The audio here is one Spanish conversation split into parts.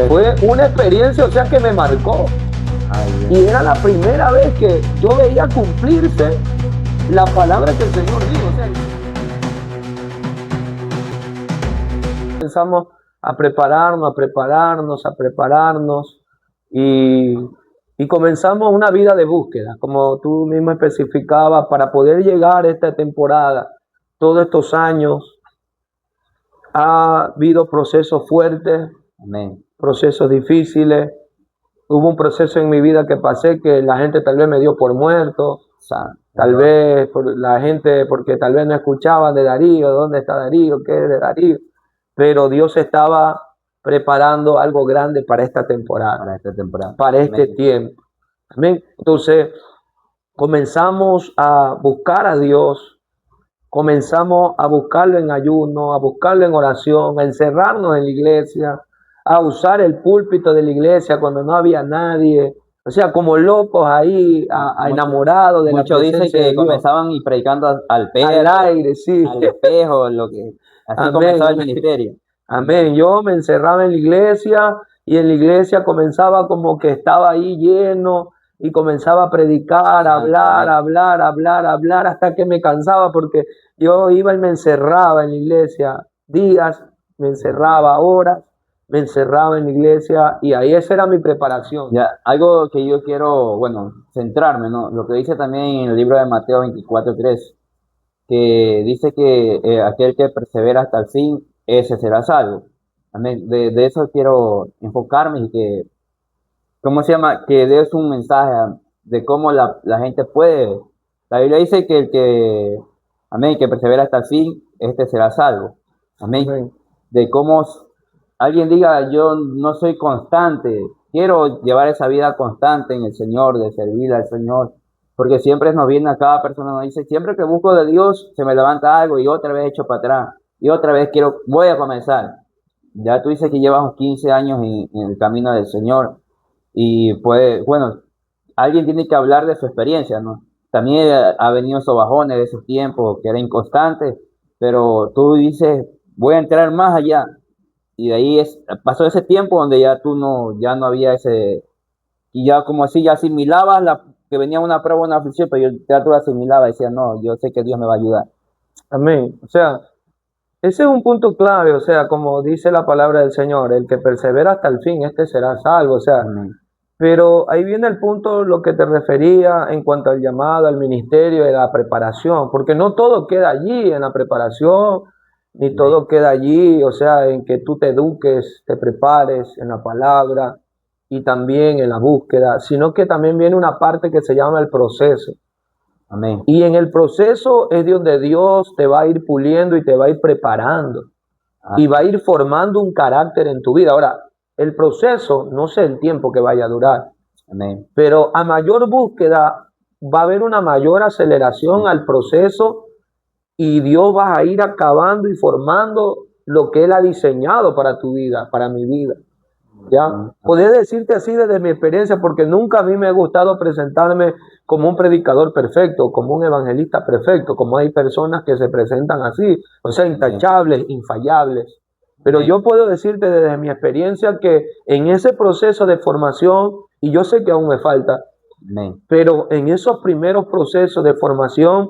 Fue una experiencia, o sea, que me marcó. Ay, Y era la primera vez que yo veía cumplirse la palabra que el Señor dijo. O sea, empezamos a prepararnos y comenzamos una vida de búsqueda, como tú mismo especificabas, para poder llegar a esta temporada. Todos estos años ha habido procesos fuertes, amén. procesos difíciles. Hubo un proceso en mi vida que pasé que la gente tal vez me dio por muerto, o sea, tal vez por la gente, porque tal vez no escuchaban de Darío, ¿dónde está Darío? ¿Qué es de Darío? Pero Dios estaba preparando algo grande para esta temporada, para este Amén. tiempo. Amén. Entonces, comenzamos a buscar a Dios, comenzamos a buscarlo en ayuno, a buscarlo en oración, a encerrarnos en la iglesia, a usar el púlpito de la iglesia cuando no había nadie, o sea, como locos ahí, enamorados de la Muchos dicen presencia de que Dios. comenzaban y predicando al Al perro, aire, sí. al espejo, así comenzaba el ministerio. Amén. Yo me encerraba en la iglesia y en la iglesia comenzaba como que estaba ahí lleno y comenzaba a predicar, a hablar, hasta que me cansaba porque yo iba y me encerraba en la iglesia días, me encerraba horas, me encerraba en la iglesia y ahí esa era mi preparación. Ya, algo que yo quiero, bueno, centrarme, ¿no? Lo que dice también en el libro de Mateo 24:3, que dice que aquel que persevera hasta el fin, ese será salvo. Amén. De eso quiero enfocarme y que, ¿cómo se llama? Que des un mensaje de cómo la gente puede. La Biblia dice que el que, amén, que persevera hasta el fin, este será salvo. Amén. Amén. De cómo alguien diga, yo no soy constante, quiero llevar esa vida constante en el Señor, de servir al Señor, porque siempre nos viene a cada persona, nos dice, siempre que busco de Dios, se me levanta algo y otra vez echo para atrás, y otra vez voy a comenzar. Ya tú dices que llevas 15 años en el camino del Señor, y pues, bueno, alguien tiene que hablar de su experiencia, ¿no? También ha venido esos bajones de esos tiempos que era inconstante, pero tú dices, voy a entrar más allá. Y de ahí pasó ese tiempo donde ya no había ese, y ya como así, ya asimilabas que venía una prueba, una aflicción, pero ya tú la asimilabas y decías, no, yo sé que Dios me va a ayudar. Amén. O sea, ese es un punto clave, o sea, como dice la palabra del Señor, el que persevera hasta el fin, este será salvo, o sea, Amén. pero ahí viene el punto, lo que te refería en cuanto al llamado, al ministerio, de la preparación, porque no todo queda allí en la preparación, ni todo queda allí, o sea, en que tú te eduques, te prepares en la palabra y también en la búsqueda, sino que también viene una parte que se llama el proceso. Amén. Y en el proceso es de donde Dios te va a ir puliendo y te va a ir preparando y va a ir formando un carácter en tu vida. Ahora, el proceso, no sé el tiempo que vaya a durar, Amén. pero a mayor búsqueda va a haber una mayor aceleración al proceso y Dios va a ir acabando y formando lo que Él ha diseñado para tu vida, para mi vida. ¿Ya? Podría decirte así desde mi experiencia, porque nunca a mí me ha gustado presentarme como un predicador perfecto, como un evangelista perfecto, como hay personas que se presentan así, o sea, intachables, infallables. Pero yo puedo decirte desde mi experiencia que en ese proceso de formación, y yo sé que aún me falta, Amén. pero en esos primeros procesos de formación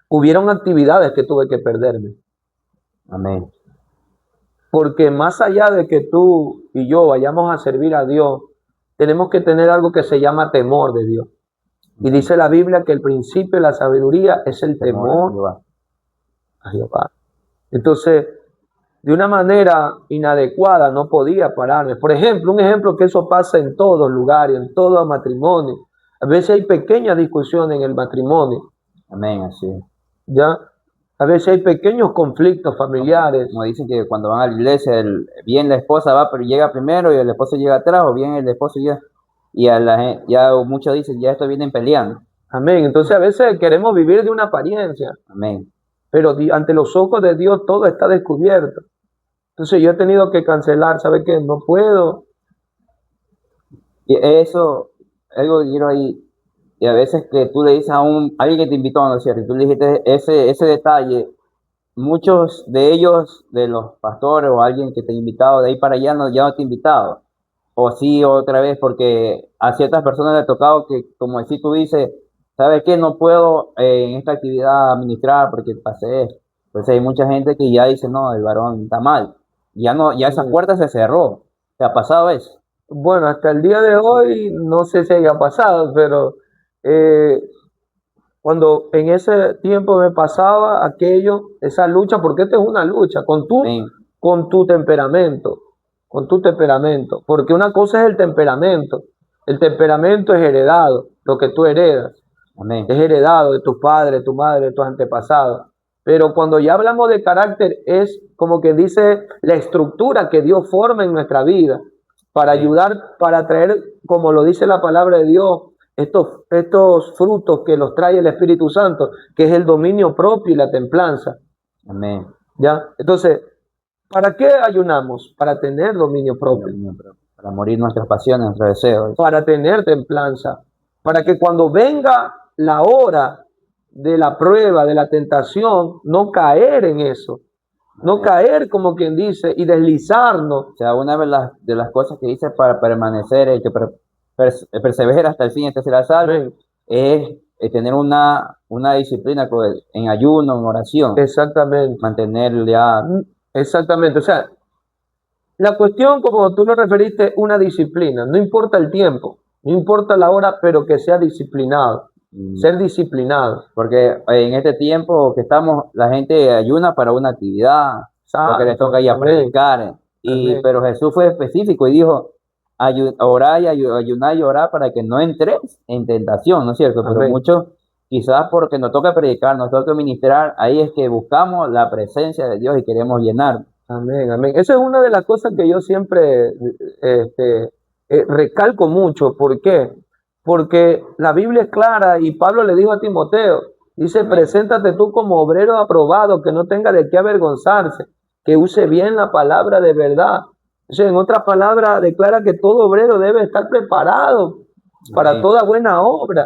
hubieron actividades que tuve que perderme. Amén. Porque más allá de que tú y yo vayamos a servir a Dios, tenemos que tener algo que se llama temor de Dios. Y dice la Biblia que el principio de la sabiduría es el temor a Jehová. Entonces, de una manera inadecuada no podía pararme. Por ejemplo, un ejemplo que eso pasa en todos lugares, en todo matrimonio. A veces hay pequeñas discusiones en el matrimonio. Amén, así. ¿Ya? A veces hay pequeños conflictos familiares. Como dicen que cuando van a la iglesia, bien la esposa va, pero llega primero y el esposo llega atrás, o bien el esposo llega. Y ya muchos dicen, ya estos vienen peleando. Amén. Entonces a veces queremos vivir de una apariencia. Amén. Pero ante los ojos de Dios todo está descubierto. Entonces yo he tenido que cancelar, ¿sabe qué? No puedo. Y eso, algo que quiero ahí, y a veces que tú le dices a alguien que te invitó, ¿no es cierto? Y tú le dijiste ese detalle, muchos de ellos, de los pastores o alguien que te ha invitado de ahí para allá, no, ya no te ha invitado. O sí, otra vez, porque a ciertas personas le ha tocado que, como si tú dices, ¿sabes qué? No puedo en esta actividad administrar porque pasé esto. Entonces hay mucha gente que ya dice, no, el varón está mal. Ya no, ya esa puerta se cerró. ¿Te ha pasado eso? Bueno, hasta el día de hoy no sé si haya pasado, pero eh, cuando en ese tiempo me pasaba aquello, esa lucha, porque esta es una lucha Amén. con tu temperamento, con tu temperamento, porque una cosa es el temperamento es heredado, lo que tú heredas, Amén. es heredado de tus padres, de tu madre, de tus antepasados, pero cuando ya hablamos de carácter es como que dice la estructura que Dios forma en nuestra vida, para Sí. ayudar, para traer, como lo dice la palabra de Dios, estos frutos que los trae el Espíritu Santo, que es el dominio propio y la templanza. Amén. ¿Ya? Entonces, ¿para qué ayunamos? Para tener dominio propio, Para morir nuestras pasiones, nuestros deseos. para tener templanza, para que cuando venga la hora de la prueba, de la tentación, no caer en eso, no caer como quien dice y deslizarnos. O sea, una de las cosas que dice para permanecer, el que persevera hasta el fin, este será salvo, Amén. es tener una disciplina en ayuno, en oración, Exactamente. mantener ya. Exactamente. O sea, la cuestión, como tú lo referiste, una disciplina. No importa el tiempo, no importa la hora, pero que sea disciplinado. Ser disciplinado. Porque en este tiempo que estamos, la gente ayuna para una actividad, porque le toca ir a Amén. predicar. Amén. Pero Jesús fue específico y dijo, orar y ayunar y orar para que no entres en tentación, ¿no es cierto? Pero Amén. muchos, quizás porque nos toca predicar, nos toca ministrar, ahí es que buscamos la presencia de Dios y queremos llenar. Amén, amén. Esa es una de las cosas que yo siempre recalco mucho. ¿Por qué? Porque la Biblia es clara y Pablo le dijo a Timoteo, dice, preséntate tú como obrero aprobado, que no tenga de qué avergonzarse, que use bien la palabra de verdad. O sea, en otras palabras, declara que todo obrero debe estar preparado para toda buena obra.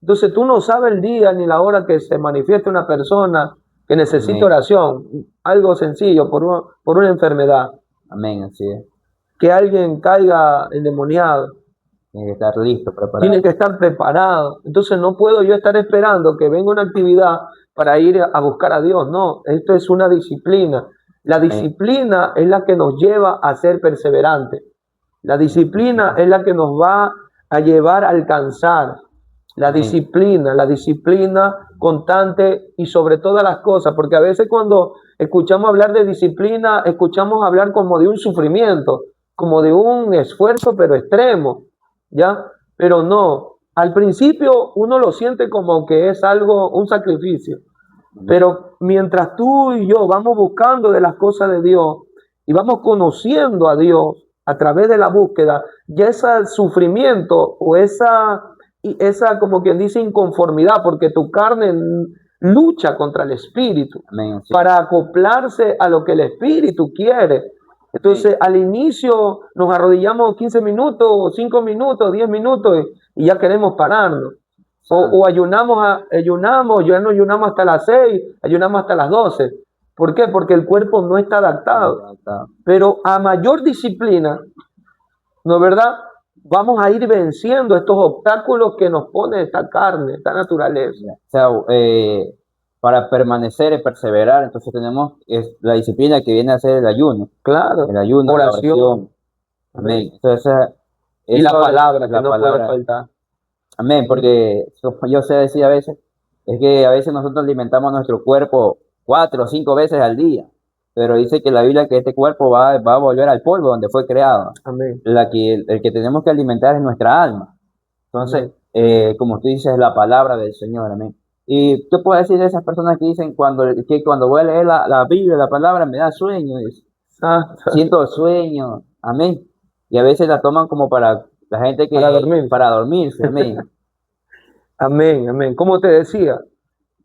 Entonces tú no sabes el día ni la hora que se manifieste una persona que necesita oración, algo sencillo por una enfermedad, Amén, así es. que alguien caiga endemoniado, Tiene que estar listo, preparado. tiene que estar preparado. Entonces no puedo yo estar esperando que venga una actividad para ir a buscar a Dios. No, esto es una disciplina. La disciplina es la que nos lleva a ser perseverantes. La disciplina es la que nos va a llevar a alcanzar. La disciplina constante y sobre todas las cosas, porque a veces cuando escuchamos hablar de disciplina, escuchamos hablar como de un sufrimiento, como de un esfuerzo pero extremo, ¿ya? Pero no, al principio uno lo siente como que es algo, un sacrificio, pero mientras tú y yo vamos buscando de las cosas de Dios y vamos conociendo a Dios a través de la búsqueda, ya ese sufrimiento o esa como quien dice inconformidad, porque tu carne lucha contra el espíritu. Amén, sí. Para acoplarse a lo que el espíritu quiere. Entonces, al inicio nos arrodillamos 15 minutos, 5 minutos, 10 minutos y ya queremos pararnos. O ayunamos, ya no ayunamos hasta las 6, ayunamos hasta las 12. ¿Por qué? Porque el cuerpo no está adaptado. Pero a mayor disciplina, ¿no es verdad? Vamos a ir venciendo estos obstáculos que nos pone esta carne, esta naturaleza. O sea, para permanecer y perseverar, entonces tenemos la disciplina que viene a ser el ayuno. Claro. El ayuno, oración. la oración. Amén. Entonces, y la palabra, que no palabra puede faltar. Amén, porque como yo sé decir a veces, es que a veces nosotros alimentamos nuestro cuerpo 4 o 5 veces al día, pero dice que la Biblia que este cuerpo va a volver al polvo donde fue creado. Amén. El que tenemos que alimentar es nuestra alma. Entonces, como tú dices, la palabra del Señor, amén. ¿Y qué puedo decir de esas personas que dicen que cuando voy a leer la Biblia, la palabra, me da sueño? Siento sueño, amén. Y a veces la toman como para la gente que... Para dormirse, amén. Amén, amén. Como te decía,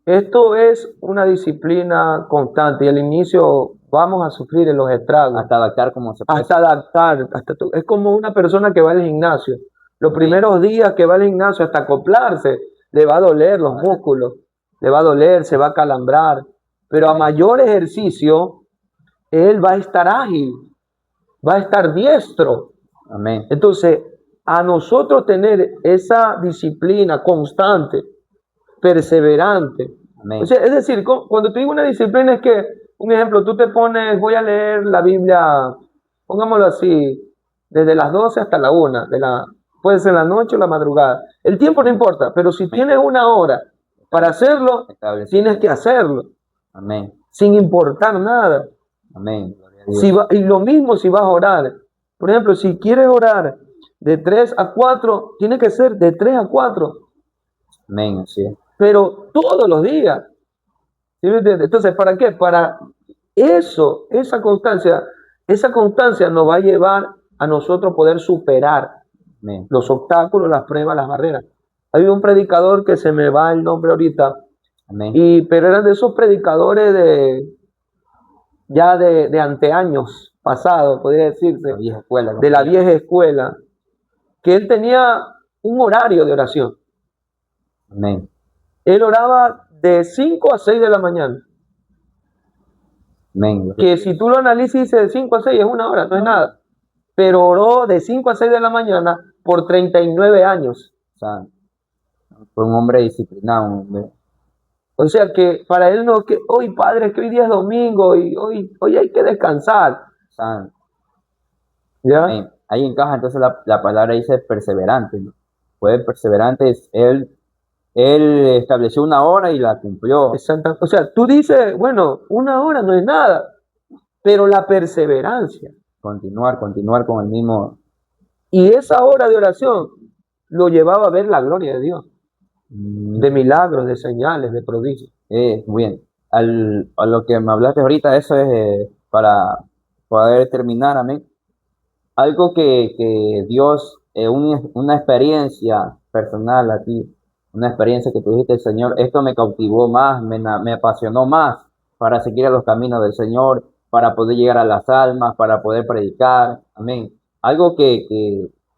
esto es una disciplina constante y al inicio vamos a sufrir en los estragos. Hasta adaptar como se puede. Hasta adaptar. Es como una persona que va al gimnasio. Los primeros días que va al gimnasio, hasta acoplarse, le va a doler los músculos, le va a doler, se va a calambrar. pero a mayor ejercicio, él va a estar ágil, va a estar diestro. Amén. Entonces, a nosotros tener esa disciplina constante, perseverante. Amén. O sea, es decir, cuando te digo una disciplina es que, un ejemplo, tú te pones, voy a leer la Biblia, pongámoslo así, desde las 12 hasta la 1, puede ser la noche o la madrugada. El tiempo no importa, pero si tienes una hora para hacerlo, tienes que hacerlo. Amén. Sin importar nada. Amén. Y lo mismo si vas a orar. Por ejemplo, si quieres orar de 3 a 4, tiene que ser de 3 a 4. Amén, así es. Pero todos los días. ¿Sí me entiendes? Entonces, ¿para qué? Para eso, esa constancia nos va a llevar a nosotros poder superar Amén. los obstáculos, las pruebas, las barreras. Hay un predicador que se me va el nombre ahorita, Amén. pero eran de esos predicadores de anteaños pasados, podría decirse, La vieja escuela, de la vieja escuela, que él tenía un horario de oración. Amén. Él oraba de 5 a 6 de la mañana. Amén. Que si tú lo analizas, dice de 5 a 6 es una hora, no es nada. Pero oró de 5 a 6 de la mañana por 39 años. Santo. Fue un hombre disciplinado, un hombre. O sea que para él no, que hoy padre, que hoy día es domingo y hoy hay que descansar. Santo. ¿Ya? Amén. Ahí encaja entonces la palabra dice perseverante, ¿no? Fue perseverante, él estableció una hora y la cumplió. Exacto. O sea, tú dices, bueno, una hora no es nada, pero la perseverancia. Continuar con el mismo. Y esa hora de oración lo llevaba a ver la gloria de Dios, de milagros, de señales, de prodigios. Muy bien. A lo que me hablaste ahorita, eso es para poder terminar, amén. Algo que Dios, una experiencia personal a ti, una experiencia que tú dijiste, Señor, esto me cautivó más, me apasionó más para seguir a los caminos del Señor, para poder llegar a las almas, para poder predicar, amén. Algo que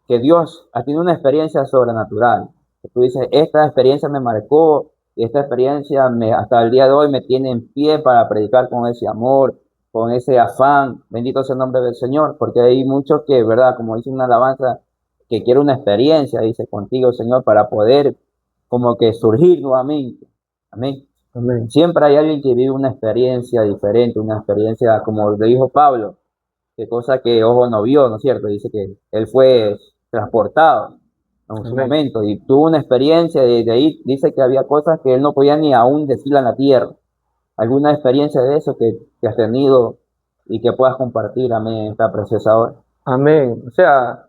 Dios ha tenido una experiencia sobrenatural. Que tú dices, esta experiencia me marcó, y esta experiencia hasta el día de hoy me tiene en pie para predicar con ese amor, con ese afán, bendito sea el nombre del Señor, porque hay muchos que, ¿verdad? Como dice una alabanza, que quiere una experiencia, dice, contigo, Señor, para poder como que surgir nuevamente. Amén. Amén. Siempre hay alguien que vive una experiencia diferente, una experiencia, como le dijo Pablo, que cosa que ojo no vio, ¿no es cierto? Dice que él fue transportado en su momento y tuvo una experiencia, de ahí dice que había cosas que él no podía ni aún decir en la tierra. ¿Alguna experiencia de eso que has tenido y que puedas compartir, amén, esta preciosa hora? Amén. O sea,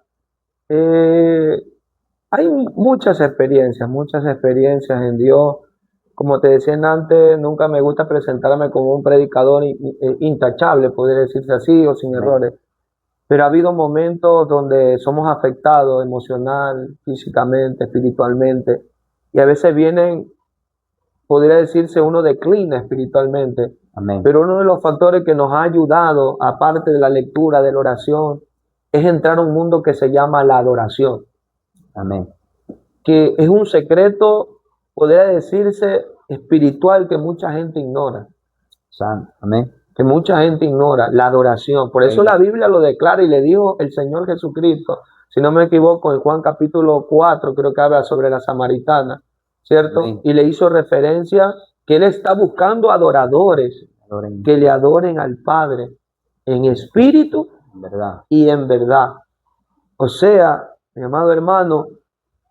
hay muchas experiencias en Dios. Como te decía antes, nunca me gusta presentarme como un predicador intachable, podría decirse así, o sin errores. Pero ha habido momentos donde somos afectados emocional, físicamente, espiritualmente, y a veces podría decirse, uno declina espiritualmente. Amén. Pero uno de los factores que nos ha ayudado, aparte de la lectura, de la oración, es entrar a un mundo que se llama la adoración. Amén. Que es un secreto, podría decirse, espiritual que mucha gente ignora. Santo. Amén. Que mucha gente ignora, la adoración. Por eso la Biblia lo declara y le dijo el Señor Jesucristo, si no me equivoco, en Juan capítulo 4, creo que habla sobre la samaritana, ¿cierto? Amén. Y le hizo referencia que Él está buscando adoradores que le adoren al Padre en espíritu ¿Verdad? y en verdad. O sea, mi amado hermano,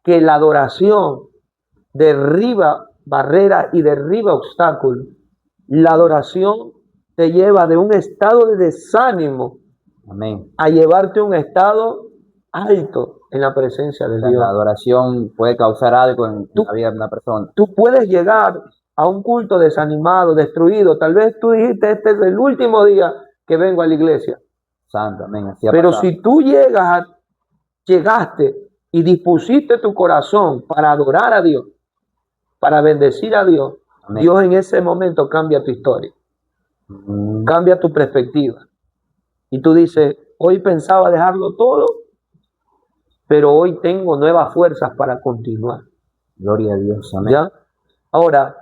que la adoración derriba barreras y derriba obstáculos. La adoración te lleva de un estado de desánimo Amén. a llevarte a un estado alto en la presencia de Dios. La adoración puede causar algo en la vida de una persona. Tú puedes llegar a un culto desanimado, destruido. Tal vez tú dijiste, este es el último día que vengo a la iglesia. Santo, amén. Pero si tú llegaste y dispusiste tu corazón para adorar a Dios, para bendecir a Dios, amén, Dios en ese momento cambia tu historia, cambia tu perspectiva. Y tú dices, hoy pensaba dejarlo todo, pero hoy tengo nuevas fuerzas para continuar. Gloria a Dios, amén. ¿Ya? Ahora,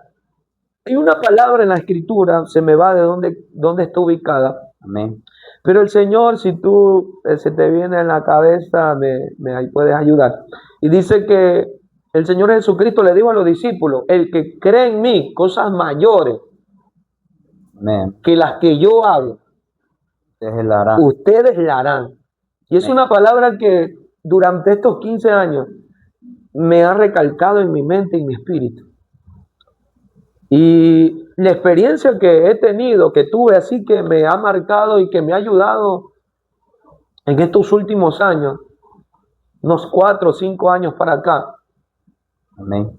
Hay una palabra en la escritura, se me va de dónde está ubicada, Amén. pero el Señor, si tú se te viene en la cabeza, ahí puedes ayudar. Y dice que el Señor Jesucristo le dijo a los discípulos, el que cree en mí, cosas mayores Amén. que las que yo hago, Ustedes la harán. ustedes la harán. Y es Amén. una palabra que durante estos 15 años me ha recalcado en mi mente y mi espíritu. Y la experiencia que he tenido, que tuve así, que me ha marcado y que me ha ayudado en estos últimos años, unos 4 o 5 años para acá, Amén.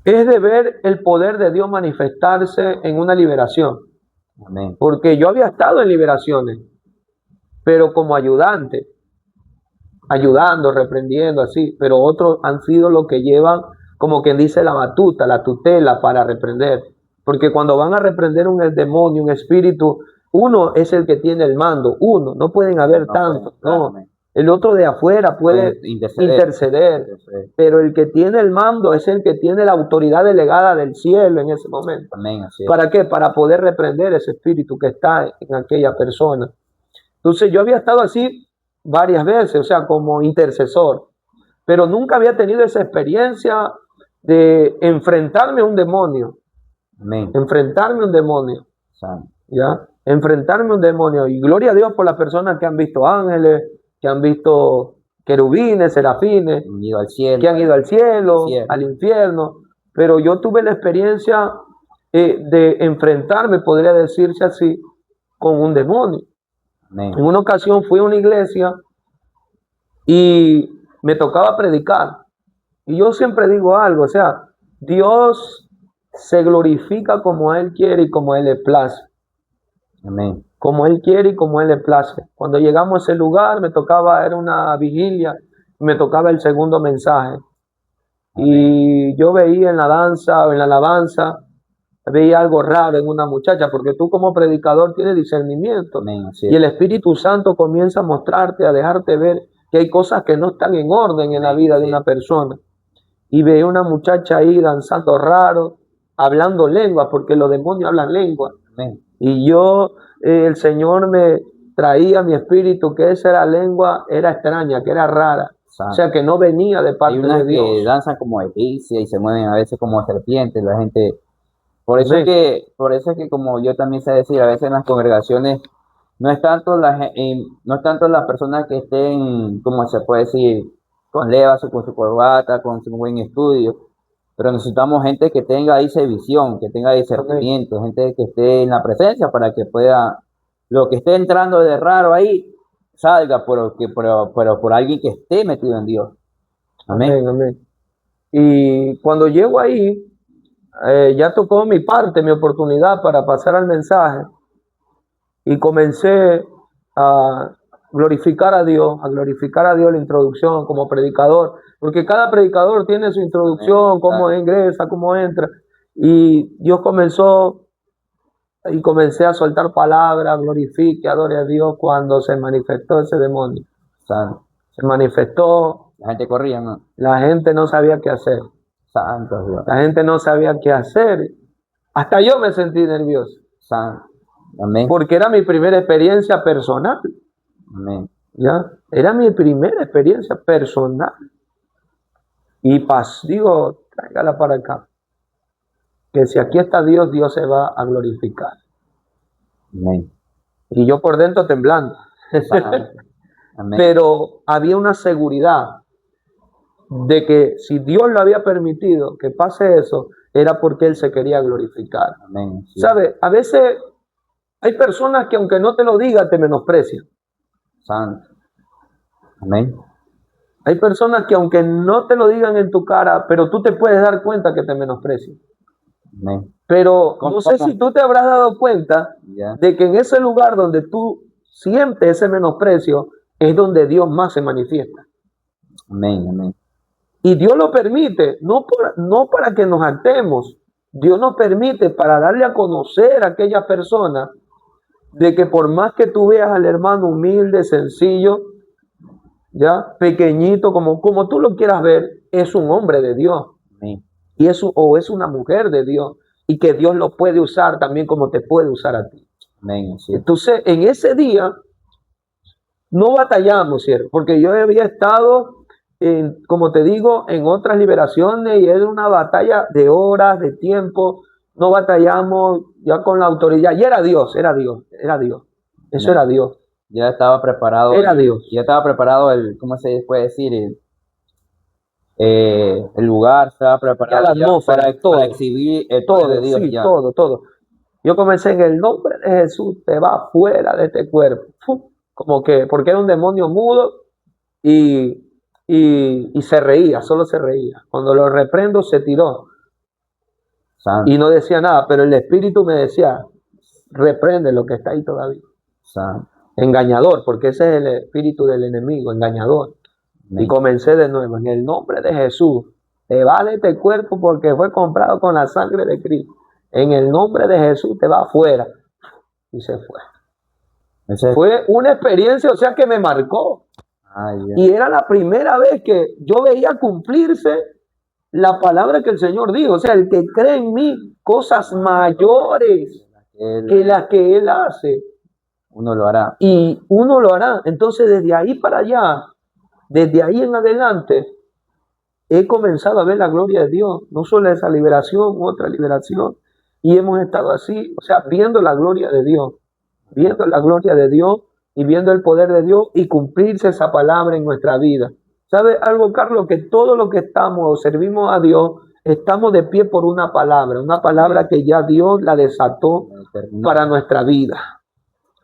es de ver el poder de Dios manifestarse en una liberación. Amén. Porque yo había estado en liberaciones, pero como ayudante, ayudando, reprendiendo, así, pero otros han sido los que llevan, como quien dice, la batuta, la tutela para reprender. Porque cuando van a reprender un demonio, un espíritu, uno es el que tiene el mando, uno, no pueden haber No tantos, pueden, no. amén. El otro de afuera puede interceder, pero el que tiene el mando es el que tiene la autoridad delegada del cielo en ese momento. Amén, así es. ¿Para qué? Para poder reprender ese espíritu que está en aquella persona. Entonces yo había estado así varias veces, o sea, como intercesor, pero nunca había tenido esa experiencia de enfrentarme a un demonio, Amén. enfrentarme a un demonio, Santo. ¿ya? Enfrentarme a un demonio. Y gloria a Dios por las personas que han visto ángeles, que han visto querubines, serafines, Han ido al cielo. que han ido al cielo, Cielo. al infierno, pero yo tuve la experiencia de enfrentarme, podría decirse así, con un demonio. Amén. En una ocasión fui a una iglesia y me tocaba predicar. Y yo siempre digo algo, o sea, Dios se glorifica como Él quiere y como Él le place. Amén. Como Él quiere y como Él le place. Cuando llegamos a ese lugar, me tocaba, era una vigilia, me tocaba el segundo mensaje. Y yo veía en la danza o en la alabanza, veía algo raro en una muchacha, porque tú como predicador tienes discernimiento. Amén, así Y es. el Espíritu Santo comienza a mostrarte, a dejarte ver que hay cosas que no están en orden en la vida de una persona. Y veía una muchacha ahí danzando raro, hablando lengua, porque los demonios hablan lengua. Amén. Y yo, el Señor me traía a mi espíritu que esa lengua era extraña, que era rara. Santo. O sea, que no venía de Hay parte unas de Dios. que danzan como egipcia y se mueven a veces como serpientes. La gente, por eso Amén. es que como yo también sé decir, a veces en las congregaciones no es tanto no es tanto las personas que estén, como se puede decir, con levas o con su corbata, con su buen estudio, pero necesitamos gente que tenga ahí esa visión, que tenga discernimiento, gente que esté en la presencia para que pueda, lo que esté entrando de raro ahí, salga por alguien que esté metido en Dios. Amén. Amén, amén. Y cuando llego ahí, ya tocó mi parte, mi oportunidad para pasar al mensaje. Y comencé a glorificar a Dios la introducción como predicador, porque cada predicador tiene su introducción, cómo ingresa, cómo entra. Y Dios comenzó y comencé a soltar palabras, glorifique, adore a Dios cuando se manifestó ese demonio. Santo. Se manifestó, La gente corría, ¿no? la gente no sabía qué hacer. Santo Dios. La gente no sabía qué hacer. Hasta yo me sentí nervioso, Santo. Amén. porque era mi primera experiencia personal. Amén. ¿Ya? Era mi primera experiencia personal. Y digo, tráigala para acá. Que si aquí está Dios, Dios se va a glorificar. Amén. Y yo por dentro temblando. Santo. Amén. Pero había una seguridad de que si Dios lo había permitido que pase eso, era porque Él se quería glorificar. Amén. Sí. ¿Sabe? A veces hay personas que aunque no te lo digan, te menosprecian. Santo. Amén. Hay personas que aunque no te lo digan en tu cara, pero tú te puedes dar cuenta que te menosprecian. Amén. Pero ¿Cómo? no sé si tú te habrás dado cuenta Ya. de que en ese lugar donde tú sientes ese menosprecio es donde Dios más se manifiesta. Amén. Amén. Y Dios lo permite, no para que nos hartemos. Dios nos permite para darle a conocer a aquella persona de que por más que tú veas al hermano humilde, sencillo, ya pequeñito, como tú lo quieras ver, es un hombre de Dios. Amén. Y es una mujer de Dios. y que Dios lo puede usar también como te puede usar a ti. Amén. Así es. Entonces, en ese día no batallamos, ¿cierto? Porque yo había estado, como te digo, en otras liberaciones y era una batalla de horas, de tiempo. No batallamos ya con la autoridad. Y era Dios, era Dios, era Dios. Eso era Dios. Ya estaba preparado. Era Dios. Ya estaba preparado ¿cómo se puede decir? El lugar estaba preparado Ya la atmósfera, para todo. exhibir el poder Todo, de Dios. sí, Ya. todo. Yo comencé en el nombre de Jesús, te va fuera de este cuerpo. Como que, porque era un demonio mudo y se reía, solo se reía. Cuando lo reprendo, se tiró Santo, y no decía nada, pero el espíritu me decía, reprende lo que está ahí todavía. santo. Engañador, porque ese es el espíritu del enemigo, engañador. Amén. Y comencé de nuevo, en el nombre de Jesús, te va de este cuerpo porque fue comprado con la sangre de Cristo. En el nombre de Jesús te va afuera. Y se fue. Ese- Fue una experiencia, o sea, que me marcó. Ay, ya. Y era la primera vez que yo veía cumplirse la palabra que el Señor dijo. O sea, el que cree en mí, cosas mayores que las que Él hace. Uno lo hará. Y uno lo hará. Entonces, desde ahí para allá, desde ahí en adelante, he comenzado a ver la gloria de Dios. No solo esa liberación, otra liberación. Y hemos estado así, o sea, viendo la gloria de Dios. Viendo la gloria de Dios y viendo el poder de Dios y cumplirse esa palabra en nuestra vida. ¿Sabe algo, Carlos? Que todo lo que estamos o servimos a Dios, estamos de pie por una palabra que ya Dios la desató para nuestra vida,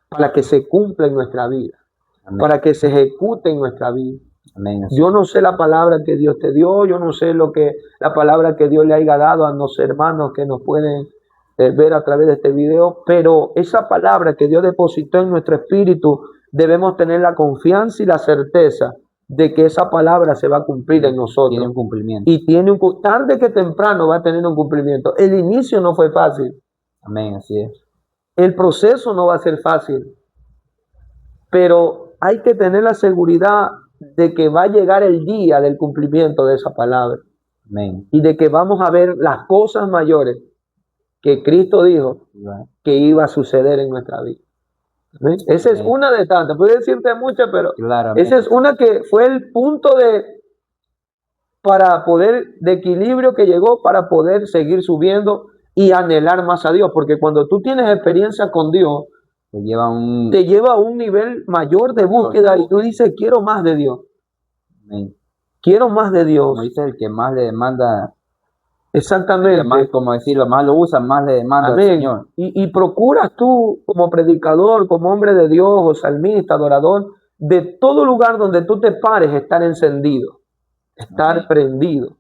para que se cumpla en nuestra vida, Amén. para que se ejecute en nuestra vida. Amén. Yo no sé la palabra que Dios te dio, yo no sé la palabra que Dios le haya dado a los hermanos que nos pueden ver a través de este video, pero esa palabra que Dios depositó en nuestro espíritu, debemos tener la confianza y la certeza de que esa palabra se va a cumplir en nosotros. Tiene un cumplimiento. Y tarde que temprano va a tener un cumplimiento. El inicio no fue fácil. Amén, así es. El proceso no va a ser fácil. Pero hay que tener la seguridad de que va a llegar el día del cumplimiento de esa palabra. Amén. Y de que vamos a ver las cosas mayores que Cristo dijo que iba a suceder en nuestra vida. ¿Sí? Esa es una de tantas. Puedo decirte muchas, pero Claro, esa es una que fue el punto de equilibrio que llegó para poder seguir subiendo y anhelar más a Dios. Porque cuando tú tienes experiencia con Dios, te lleva a un nivel mayor de búsqueda y tú dices, quiero más de Dios. Amén. Quiero más de Dios. Como dice el que más le demanda, Exactamente. más, como decirlo, más lo usa, más le demanda al Amén. Señor. Y procuras tú, como predicador, como hombre de Dios, o salmista, adorador, de todo lugar donde tú te pares, estar encendido, estar Amén. prendido,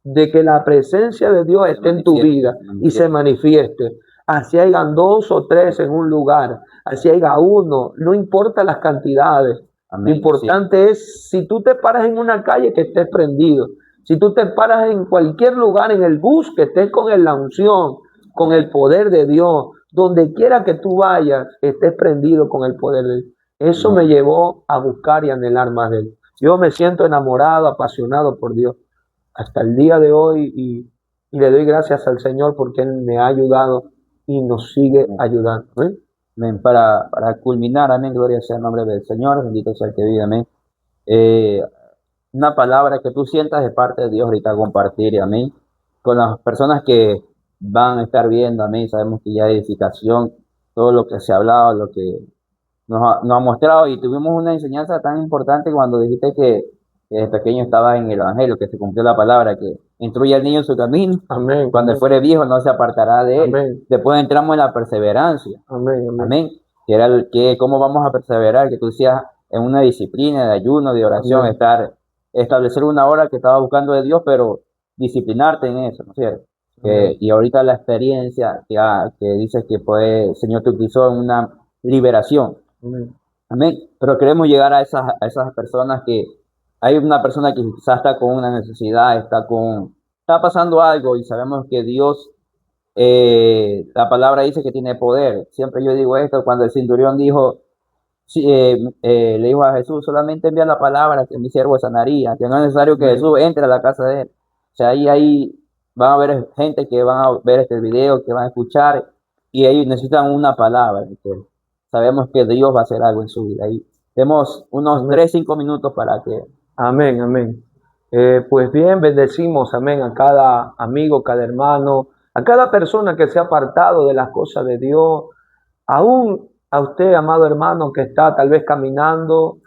de que la presencia de Dios esté en tu vida y se manifieste. Así hayan 2 o 3 en un lugar, así haya 1, no importa las cantidades. Amén. Lo importante es, si tú te paras en una calle, que estés prendido. Si tú te paras en cualquier lugar, en el bus, que estés con la unción, con el poder de Dios. Donde quiera que tú vayas, estés prendido con el poder de Dios. Eso me llevó a buscar y anhelar más de Él. Yo me siento enamorado, apasionado por Dios hasta el día de hoy y le doy gracias al Señor porque Él me ha ayudado y nos sigue ayudando. ¿Eh? Amén. Para culminar, amén, gloria sea el nombre del Señor, bendito sea el que vive, amén. Una palabra que tú sientas de parte de Dios ahorita compartir, amén, con las personas que van a estar viendo, amén. Sabemos que ya hay edificación, todo lo que se ha hablado, lo que nos ha mostrado, y tuvimos una enseñanza tan importante cuando dijiste que desde pequeño estaba en el Evangelio, que se cumplió la palabra, que instruye al niño en su camino, Amén. cuando fuere viejo no se apartará de él. Amén. Después entramos en la perseverancia. Amén. Amén. Amén. Que era cómo vamos a perseverar, que tú decías en una disciplina de ayuno, de oración, Amén. establecer una hora que estaba buscando de Dios, pero disciplinarte en eso, ¿no es cierto? Y ahorita la experiencia que dices que el Señor te utilizó en una liberación. Amén. Amén. Pero queremos llegar a esas personas que hay una persona que quizás está con una necesidad, está pasando algo y sabemos que Dios, la palabra dice que tiene poder. Siempre yo digo esto, cuando el centurión dijo, le dijo a Jesús, solamente envía la palabra que mi siervo sanaría, que no es necesario que Jesús entre a la casa de él. O sea, ahí van a haber gente que van a ver este video, que van a escuchar, y ellos necesitan una palabra. Entonces, sabemos que Dios va a hacer algo en su vida. Y tenemos unos 3-5 minutos para que... Amén, amén. Pues bien, bendecimos, amén, a cada amigo, cada hermano, a cada persona que se ha apartado de las cosas de Dios, aún a usted, amado hermano, que está tal vez caminando,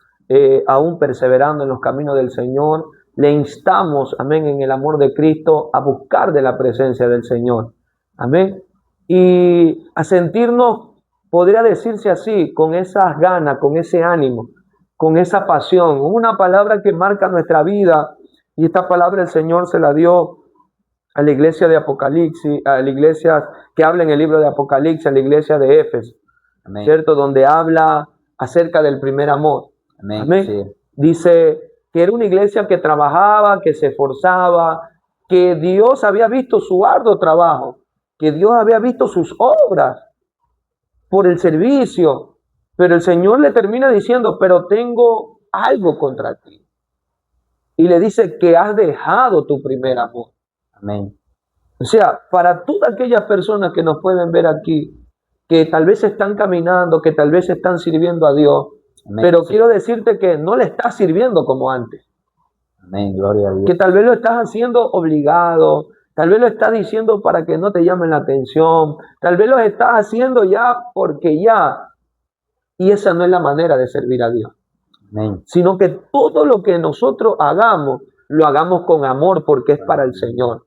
aún perseverando en los caminos del Señor. Le instamos, amén, en el amor de Cristo, a buscar de la presencia del Señor. Amén. Y a sentirnos, podría decirse así, con esas ganas, con ese ánimo, con esa pasión. Una palabra que marca nuestra vida, y esta palabra el Señor se la dio a la iglesia de Apocalipsis, a la iglesia que habla en el libro de Apocalipsis, a la iglesia de Éfeso, Amén. ¿cierto? Donde habla acerca del primer amor. Amén. Amén. Sí. Dice que era una iglesia que trabajaba, que se esforzaba, que Dios había visto su arduo trabajo, que Dios había visto sus obras por el servicio, pero el Señor le termina diciendo, pero tengo algo contra ti. Y le dice que has dejado tu primer amor. Amén. O sea, para todas aquellas personas que nos pueden ver aquí, que tal vez están caminando, que tal vez están sirviendo a Dios, Amén. pero Sí. quiero decirte que no le estás sirviendo como antes, Amén. Gloria a Dios. que tal vez lo estás haciendo obligado, tal vez lo estás diciendo para que no te llamen la atención, tal vez lo estás haciendo ya porque ya, y esa no es la manera de servir a Dios. Amén. Sino que todo lo que nosotros hagamos, lo hagamos con amor porque es para el Señor.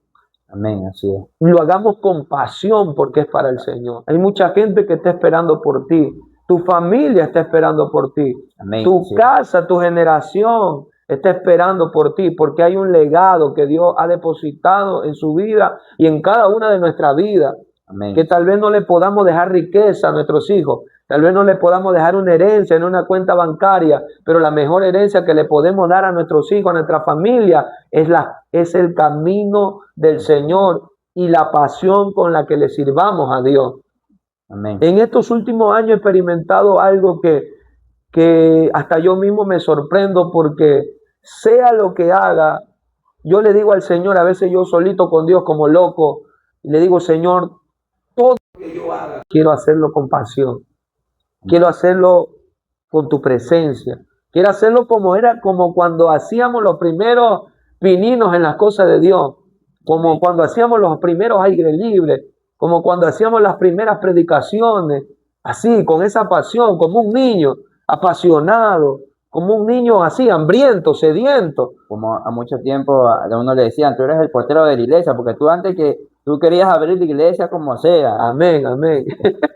Amén, así es. Lo hagamos con pasión porque es para el Señor. Hay mucha gente que está esperando por ti. Tu familia está esperando por ti. Amén. Tu Sí. casa, tu generación está esperando por ti porque hay un legado que Dios ha depositado en su vida y en cada una de nuestras vidas. Amén. Que tal vez no le podamos dejar riqueza a nuestros hijos, tal vez no le podamos dejar una herencia en una cuenta bancaria, pero la mejor herencia que le podemos dar a nuestros hijos, a nuestra familia, es el camino del Señor y la pasión con la que le sirvamos a Dios. Amén. En estos últimos años he experimentado algo que hasta yo mismo me sorprendo porque sea lo que haga, yo le digo al Señor, a veces yo solito con Dios como loco, y le digo, Señor, todo lo que yo haga, quiero hacerlo con pasión. Quiero hacerlo con tu presencia. Quiero hacerlo como cuando hacíamos los primeros pininos en las cosas de Dios. Como cuando hacíamos los primeros aires libres. Como cuando hacíamos las primeras predicaciones. Así, con esa pasión, como un niño apasionado. Como un niño así, hambriento, sediento. Como a mucho tiempo a uno le decían, tú eres el portero de la iglesia, porque tú antes que tú querías abrir la iglesia como sea. Amén, amén.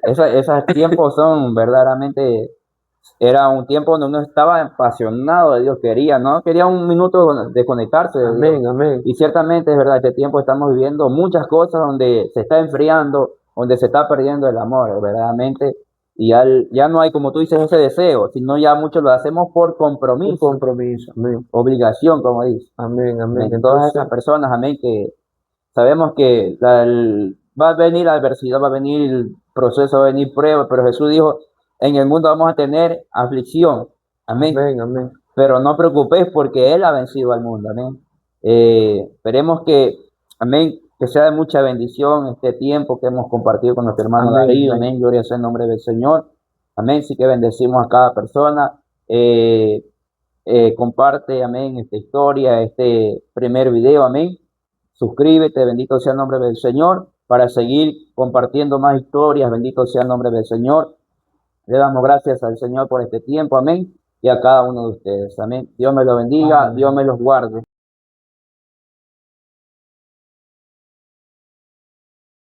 Esos tiempos son verdaderamente, era un tiempo donde uno estaba apasionado de Dios, no quería un minuto de conectarse de Amén, Dios. amén. Y ciertamente es verdad, este tiempo estamos viviendo muchas cosas donde se está enfriando, donde se está perdiendo el amor, verdaderamente. Y ya no hay, como tú dices, ese deseo, sino ya muchos lo hacemos por Un compromiso, compromiso. Amén. obligación, como dice. Amén, amén. Amén. Todas esas personas, amén, que sabemos que va a venir la adversidad, va a venir el proceso, va a venir prueba, pero Jesús dijo, en el mundo vamos a tener aflicción, amén. Amén, amén. Pero no preocupéis porque Él ha vencido al mundo, amén. Esperemos que, amén, que sea de mucha bendición este tiempo que hemos compartido con nuestro hermano Amén, Darío, amén. amén, gloria sea el nombre del Señor, amén, sí que bendecimos a cada persona, comparte, amén, esta historia, este primer video, amén, suscríbete, bendito sea el nombre del Señor, para seguir compartiendo más historias, bendito sea el nombre del Señor. Le damos gracias al Señor por este tiempo, amén, y a cada uno de ustedes, amén. Dios me lo bendiga, Amén. Dios me los guarde.